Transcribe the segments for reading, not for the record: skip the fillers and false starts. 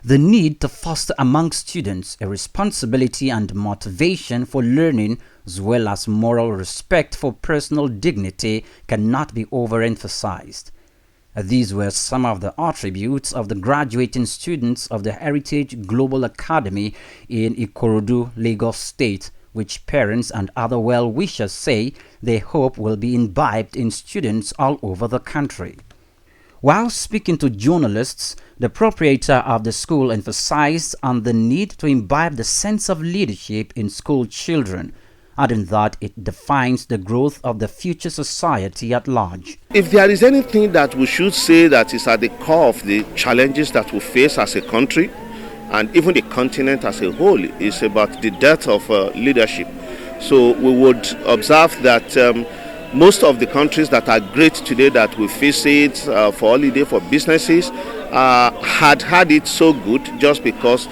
The need to foster among students a responsibility and motivation for learning, as well as moral respect for personal dignity, cannot be overemphasized. These were some of the attributes of the graduating students of the Heritage Global Academy in Ikorodu, Lagos State, which parents and other well-wishers say they hope will be imbibed in students all over the country. While speaking to journalists, the proprietor of the school emphasized on the need to imbibe the sense of leadership in school children, adding that it defines the growth of the future society at large. If there is anything that we should say that is at the core of the challenges that we face as a country, and even the continent as a whole, is about the dearth of leadership. So we would observe that most of the countries that are great today that we visit for holiday, for businesses, had it so good just because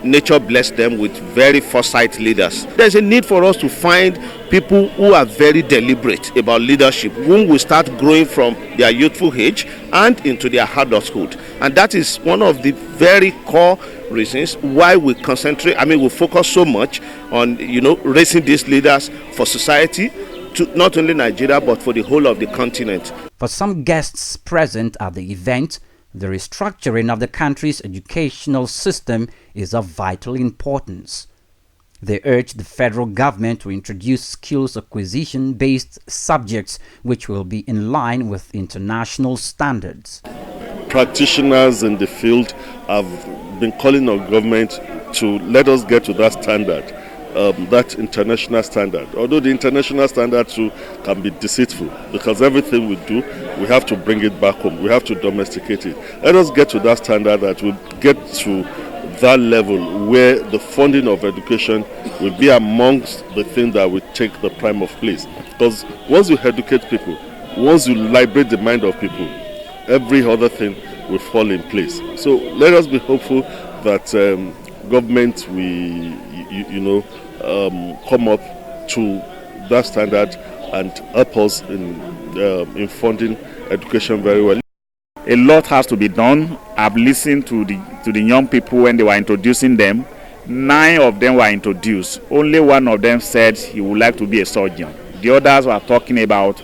nature blessed them with very foresight leaders. There's a need for us to find people who are very deliberate about leadership, whom will start growing from their youthful age and into their adulthood. And that is one of the very core reasons why we we focus so much on, raising these leaders for society, to not only Nigeria but for the whole of the continent. For some guests present at the event, the restructuring of the country's educational system is of vital importance. They urge the federal government to introduce skills acquisition-based subjects which will be in line with international standards. Practitioners in the field have been calling on government to let us get to that standard. That international standard. Although the international standard too can be deceitful, because everything we do, we have to bring it back home. We have to domesticate it. Let us get to that standard that will get to that level where the funding of education will be amongst the things that will take the prime of place. Because once you educate people, once you liberate the mind of people, every other thing will fall in place. So let us be hopeful that government will, come up to that standard and help us in funding education very well. A lot has to be done. I've listened to the young people when they were introducing them. 9 of them were introduced. Only one of them said he would like to be a surgeon. The others were talking about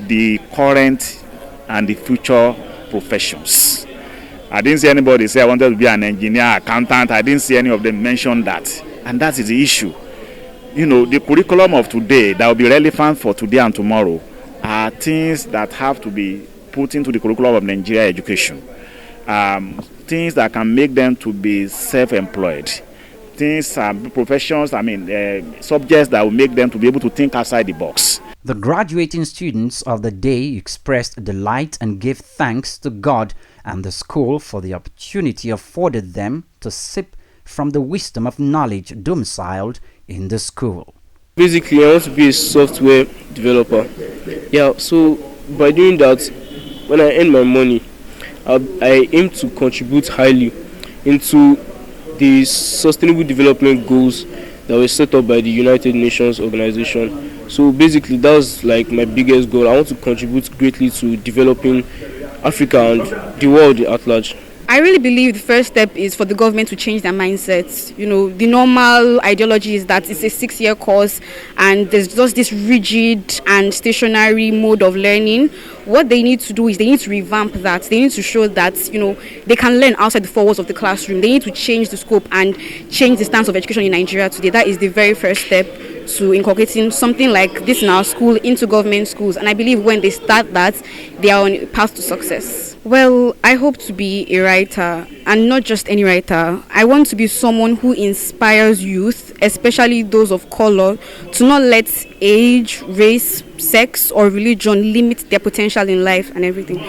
the current and the future professions. I didn't see anybody say I wanted to be an engineer, accountant. I didn't see any of them mention that. And that is the issue. The curriculum of today that will be relevant for today and tomorrow are things that have to be put into the curriculum of Nigeria education. Things that can make them to be self-employed. Things, professions, subjects that will make them to be able to think outside the box. The graduating students of the day expressed delight and gave thanks to God and the school for the opportunity afforded them to sip from the wisdom of knowledge domiciled in the school. Basically, I want to be a software developer. Yeah, so by doing that, when I earn my money, I aim to contribute highly into the sustainable development goals that were set up by the United Nations organization. So basically, that was like my biggest goal. I want to contribute greatly to developing Africa and the world at large. I really believe the first step is for the government to change their mindsets. The normal ideology is that it's a 6-year course and there's just this rigid and stationary mode of learning. What they need to do is they need to revamp that. They need to show that, they can learn outside the 4 walls of the classroom. They need to change the scope and change the stance of education in Nigeria today. That is the very first step to inculcating something like this in our school into government schools. And I believe when they start that, they are on a path to success. Well, I hope to be a writer, and not just any writer. I want to be someone who inspires youth, especially those of color, to not let age, race, sex, or religion limit their potential in life and everything.